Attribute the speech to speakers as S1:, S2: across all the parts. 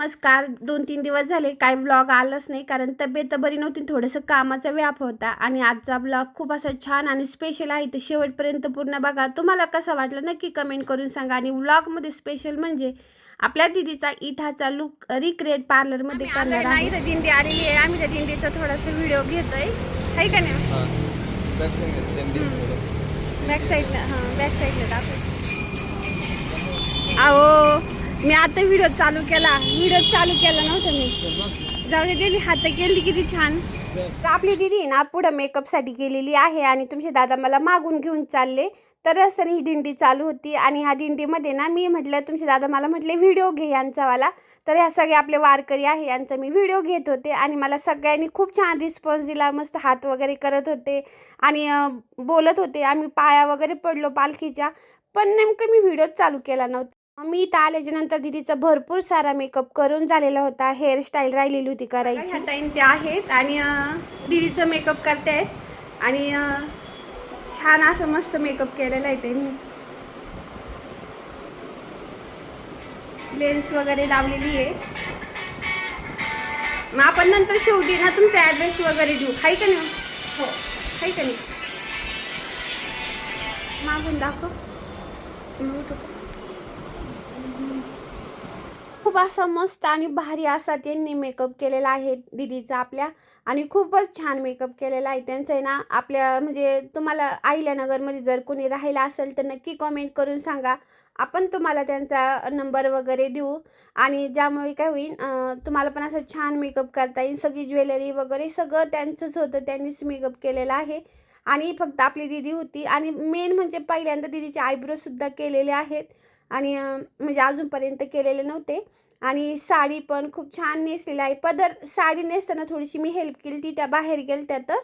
S1: नमस्कार. 2-3 दिवस झाले काही ब्लॉग आलाच नाही, कारण तब्येत बरी नव्हती, थोडंसं कामाचा व्याप होता. आणि आजचा ब्लॉग खूप असा छान आणि स्पेशल आहे, तो शेवटपर्यंत पूर्ण बघा. तुम्हाला कसा वाटला नक्की कमेंट करून सांगा. आणि ब्लॉगमध्ये स्पेशल म्हणजे आपल्या दीदीचा इठाचा लुक रिक्रिएट पार्लरमध्ये करणार आहे. इथं दिंडी आलेली आहे, आम्ही त्या दिंडीचा थोडासा व्हिडिओ घेतोय, आहे का नाही? बॅक साईडला बॅक साईडला दाखव. अहो मी आता व्हिडिओ चालू केला नव्हता मी. जाऊ दे, दिदी हात केली किती छान. तर आपली दीदी ना पुढं मेकअपसाठी गेलेली आहे आणि तुमचे दादा मला मागून घेऊन चालले. तर असताना ही दिंडी चालू होती आणि ह्या दिंडीमध्ये ना मी म्हटलं, तुमचे दादा मला म्हटले व्हिडिओ घे यांचावाला. तर ह्या सगळे आपले वारकरी आहे, यांचा मी व्हिडिओ घेत होते आणि मला सगळ्यांनी खूप छान रिस्पॉन्स दिला. मस्त हात वगैरे करत होते आणि बोलत होते. आम्ही पाया वगैरे पडलो पालखीच्या, पण नेमकं मी व्हिडिओ चालू केला नव्हता. मी इथं आल्याच्या नंतर दीदीचा भरपूर सारा मेकअप करून झालेला होता. हेअरस्टाईल राहिलेली होती करायची. टाईम ते आहेत आणि दीदीचा मेकअप करतायत आणि छान असं मस्त मेकअप केलेला आहे त्यांनी. लेन्स वगैरे लावलेली आहे. मग आपण नंतर शेवटी ना तुमचा ॲड्रेस वगैरे देऊ, हाय का नाही? हो, हाय का नाही? मागून दाखव. खूप असा मस्त आणि भारी असा त्यांनी मेकअप केलेला आहे दीदीचा आपल्या. आणि खूपच छान मेकअप केलेला आहे त्यांचं आहे ना. आपल्या म्हणजे तुम्हाला अहिल्यानगरमध्ये जर कोणी राहिला असेल तर नक्की कमेंट करून सांगा, आपण तुम्हाला त्यांचा नंबर वगैरे देऊ. आणि ज्यामुळे काय होईल, तुम्हाला पण असं छान मेकअप करता येईल. सगळी ज्वेलरी वगैरे सगळं त्यांचंच होतं, त्यांनीच मेकअप केलेला आहे. आणि फक्त आपली दीदी होती. आणि मेन म्हणजे पहिल्यांदा दीदीचे आयब्रोसुद्धा केलेले आहेत आणि म्हणजे अजूनपर्यंत केलेले नव्हते. आणि साडी पण खूप छान नेसलेली आहे. पदर साडी नेसताना थोडीशी मी हेल्प केली ती, त्या बाहेर गेल्या तर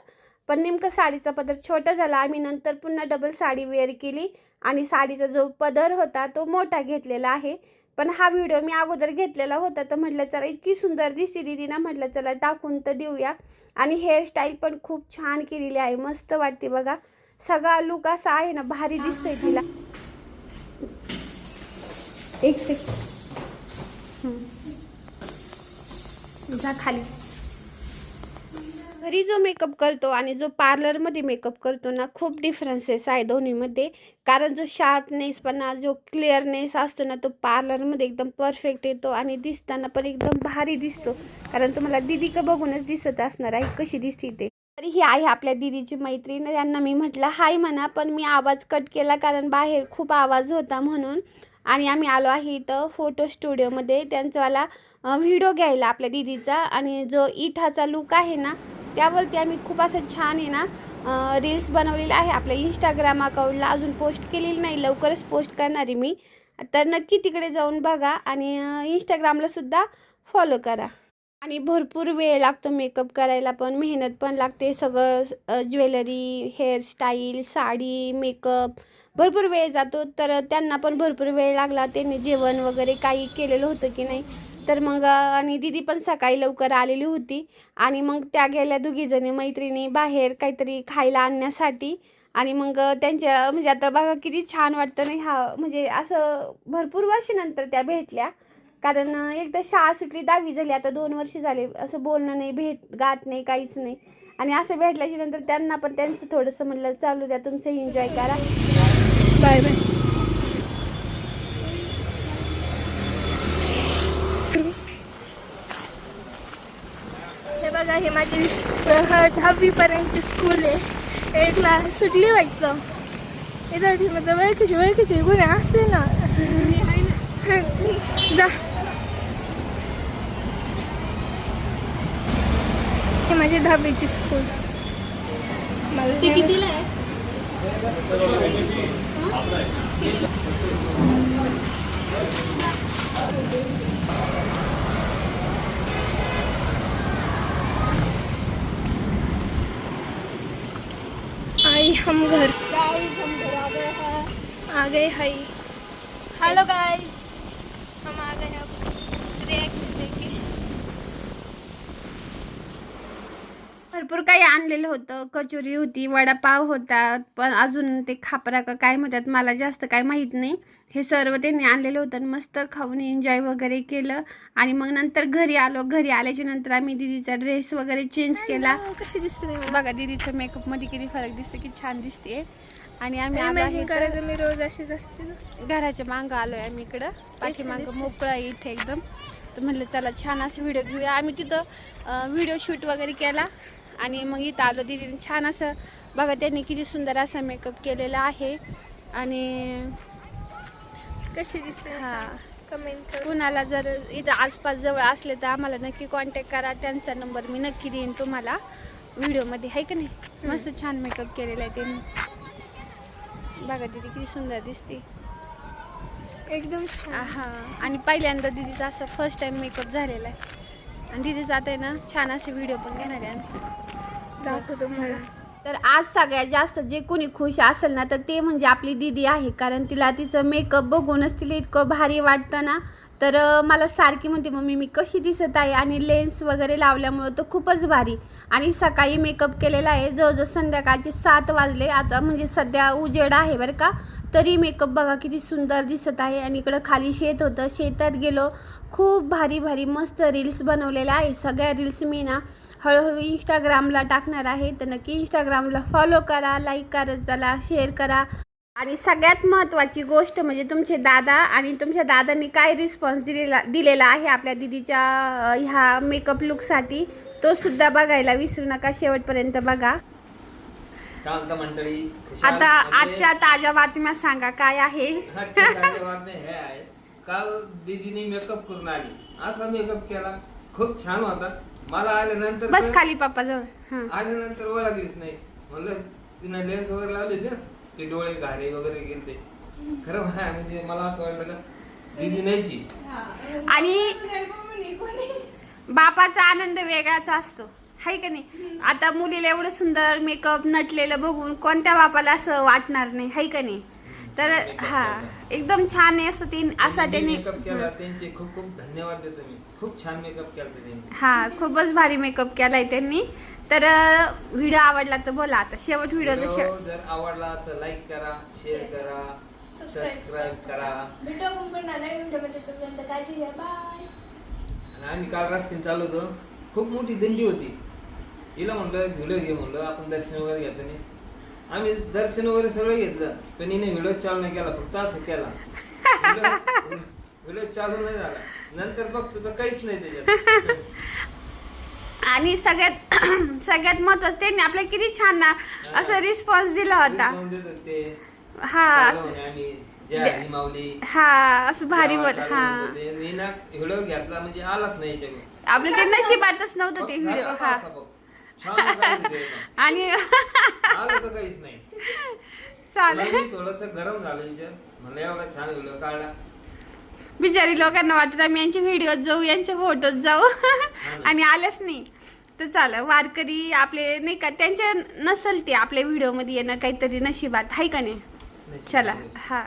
S1: पण नेमकं साडीचा पदर छोटा झाला. आम्ही नंतर पुन्हा डबल साडी वेअर केली आणि साडीचा जो पदर होता तो मोठा घेतलेला आहे. पण हा व्हिडिओ मी अगोदर घेतलेला होता, तर म्हटलं चला इतकी सुंदर दिसते दीदी ना, म्हटलं चला टाकून तर देऊया. आणि हेअरस्टाईल पण खूप छान केलेली आहे, मस्त वाटते बघा. सगळा लुक असा आहे ना, भारी दिसतोय तिला. एक सेकंड जा खाली. घरी जो मेकअप करतो आणि जो पार्लरमध्ये मेकअप करतो ना, खूप डिफरन्सेस आहे दोन्हीमध्ये. कारण जो शार्पनेसपणा, जो क्लिअरनेस असतो ना, तो पार्लरमध्ये एकदम परफेक्ट येतो आणि दिसताना पण एकदम भारी दिसतो. कारण तुम्हाला दीदी का बघूनच दिसत असणार आहे कशी दिसते ते. तर ही आहे आपल्या दीदीची मैत्रीण. त्यांना मी म्हटलं हाय म्हणा, पण मी आवाज कट केला कारण बाहेर खूप आवाज होता म्हणून. आणि आम्ही आलो आहे इथं फोटो स्टुडिओमध्ये त्यांचावाला व्हिडिओ घ्यायला आपल्या दीदीचा. आणि जो इठाचा लुक आहे ना, त्यावरती आम्ही खूप असं छान आहे ना रील्स बनवलेला आहे. आपल्या इंस्टाग्राम अकाउंटला अजून पोस्ट केलेली नाही, लवकरच पोस्ट करणार आहे मी. तर नक्की तिकडे जाऊन बघा आणि इंस्टाग्रामला सुद्धा फॉलो करा. आणि भरपूर वेळ लागतो मेकअप करायला, पण मेहनत पण लागते. सगळं ज्वेलरी, हेअरस्टाईल, साडी, मेकअप भरपूर वेळ जातो. तर त्यांना पण भरपूर वेळ लागला. त्यांनी जेवण वगैरे काही केलेलं होतं की नाही. तर मग आणि दीदी पण सकाळी लवकर आलेली होती आणि मग त्या गेल्या दोघीजणी मैत्रिणी बाहेर काहीतरी खायला आणण्यासाठी. आणि मग त्यांच्या म्हणजे आता बघा किती छान वाटतं नाही. हा म्हणजे असं भरपूर वर्षानंतर त्या भेटल्या. कारण एकदा शाळा सुटली, 10वी झाली, आता 2 वर्ष झाले असं बोलणं नाही, भेट गाठ नाही, काहीच नाही. आणि असं भेटल्याच्या नंतर त्यांना पण त्यांचं थोडंसं म्हटलं चालू द्या, तुमचं एन्जॉय करा. Bye bye.
S2: हे बघा, हे माझी 10वी पर्यंतची स्कूल आहे. एक क्लास सुटली वाटतं. इथं मतलब वळखीचे कोणी असले ना जा. हे माझी 10वीची स्कूल. मला
S1: कितीला आहे?
S2: आई हम घर आ गए हैं. हेलो गाइस, हम आ गए अब रिएक्शन देके.
S1: भरपूर काही आणलेलं होतं. कचोरी होती, वडापाव होता, पण अजून ते खापरा का काय म्हणतात मला जास्त काय माहीत नाही. हे सर्व त्यांनी आणलेलं होतं आणि मस्त खाऊन एन्जॉय वगैरे केलं. आणि मग नंतर घरी आलो. घरी आल्याच्या नंतर आम्ही दीदीचा ड्रेस वगैरे चेंज केला.
S2: कशी दिसते मी
S1: बघा दीदीच्या मेकअपमध्ये किती फरक दिसते, किती छान दिसते. आणि आम्ही आलो आहे
S2: इमॅजिन
S1: इथं.
S2: करायचं मी रोज अशीच असते ना.
S1: घराच्या मागं आलोय आम्ही इकडं, पाठीमागं मोकळं आहे इथे एकदम. तर म्हणलं चला छान असं व्हिडिओ घेऊया. आम्ही तिथं व्हिडिओ शूट वगैरे केला आणि मग इथं आलो. दीदीने छान असं बघा त्यांनी किती सुंदर असा मेकअप केलेला आहे. आणि
S2: कशी दिसते
S1: हा
S2: कमेंट कर.
S1: कुणाला जर इथं आसपास जवळ असले तर आम्हाला नक्की कॉन्टॅक्ट करा. त्यांचा नंबर मी नक्की देईन तुम्हाला व्हिडिओमध्ये, आहे का नाही. मस्त छान मेकअप केलेला आहे त्यांनी. बघा दीदी किती सुंदर दिसते.
S2: एकदम छान.
S1: हा आणि पहिल्यांदा दीदीचा असं फर्स्ट टाइम मेकअप झालेला आहे. आणि दीदीचा आता आहे ना छान असे व्हिडिओ पण घेणार आहे आम्ही,
S2: दाखवतो मला.
S1: तर आज सगळ्यात जास्त जे कोणी खुश असेल ना तर ते म्हणजे आपली दीदी आहे. कारण तिला तिचं मेकअप बघूनच तिला इतकं भारी वाटतं ना. तर मला सारखी म्हणते मम्मी मी कशी दिसत आहे. आणि लेन्स वगैरे लावल्यामुळं तर खूपच भारी. आणि सकाळी मेकअप केलेला आहे, जवळजवळ संध्याकाळचे 7 वाजले आता, म्हणजे सध्या उजेड आहे बरं का. तरी मेकअप बघा किती सुंदर दिसत आहे. आणि इकडं खाली शेत होतं, शेतात गेलो. खूप भारी भारी मस्त रील्स बनवलेल्या आहे. सगळ्या रील्स मी ना हळूहळू इंस्टाग्रामला टाकणार आहे. तर नक्की इंस्टाग्रामला फॉलो करा, लाईक करत चला, शेअर करा. आणि सगळ्यात महत्त्वाची गोष्ट म्हणजे तुमचे दादा आणि तुमच्या दादांनी काय रिस्पॉन्स दिलेला आहे आपल्या दीदीच्या ह्या मेकअप लुकसाठी, तो सुद्धा बघायला विसरू नका. शेवटपर्यंत बघा.
S3: मंडळी
S1: आता आजच्या ताज्या बातम्या सांगा काय आहे.
S3: बातम्या हे आहे, काल दीदीने मेकअप करून आली, असा मेकअप केला, खूप छान होता. मला आल्यानंतर
S1: बस खाली पप्पा जवळ.
S3: आल्यानंतर ओळखलीच नाही. म्हणलं तिने लेन्स वगैरे लावले होते ना, ते डोळे घारे वगैरे गेले. खरं म्हणजे मला असं वाटलं का दीदी नाहीची.
S1: आणि बापाचा आनंद वेगळाच असतो, हाय का नाही. आता मुलीला एवढं सुंदर मेकअप नटलेलं बघून कोणत्या बापाला असं वाटणार नाही, हाय का नाही. तर हा एकदम छान आहे असं असा त्यांनी
S3: मेकअप केला, त्यांचे खूप खूप धन्यवाद देतो मी. खूप छान मेकअप केला त्यांनी.
S1: हा खूपच भारी मेकअप केलाय त्यांनी. तर व्हिडिओ आवडला तर बोला आता शेवट व्हिडिओचा
S3: जर आवडला तर लाईक करा, शेअर करा, सबस्क्राईब करा.
S2: भेटू आपण पुन्हा नवीन व्हिडिओमध्ये. तोपर्यंत काळजी घ्या. बाय.
S3: आणि आम्ही काल रस्त्याने चाललो होतो, खूप मोठी दिंडी होती. हिला म्हणलं व्हिडिओ घे, म्हणलं आपण दर्शन वगैरे घेतो नाही. आम्ही दर्शन वगैरे सगळं घेतलं, पण हिने व्हिडिओ चालू नाही केला, फक्त असं केला. व्हिडिओ चालू नाही झाला. नंतर बघतो तर काहीच नाही त्याच्यात.
S1: आणि सगळ्यात महत्वाचं त्यांनी आपल्याला किती छान ना असं रिस्पॉन्स दिला होता. हा असं भारी बोल. हा
S3: व्हिडिओ घेतला म्हणजे आलाच नाही याच्याकडे.
S1: आपलं ते नशिबातच नव्हतं ते व्हिडिओ. हा आणि
S3: आलं तर काहीच नाही.
S1: चालेल.
S3: थोडस गरम झालं म्हणलं एवढा छान व्हिडिओ काढला.
S1: बिचारी लोकांना वाटत आम्ही यांचे व्हिडिओत जाऊ, यांचे फोटोत जाऊ आणि आलेच नाही. तर चालेल, वारकरी आपले नाही का, त्यांच्या नसल ते आपल्या व्हिडिओ मध्ये येणं काहीतरी नशिबात, हाय का नाही. चला हा.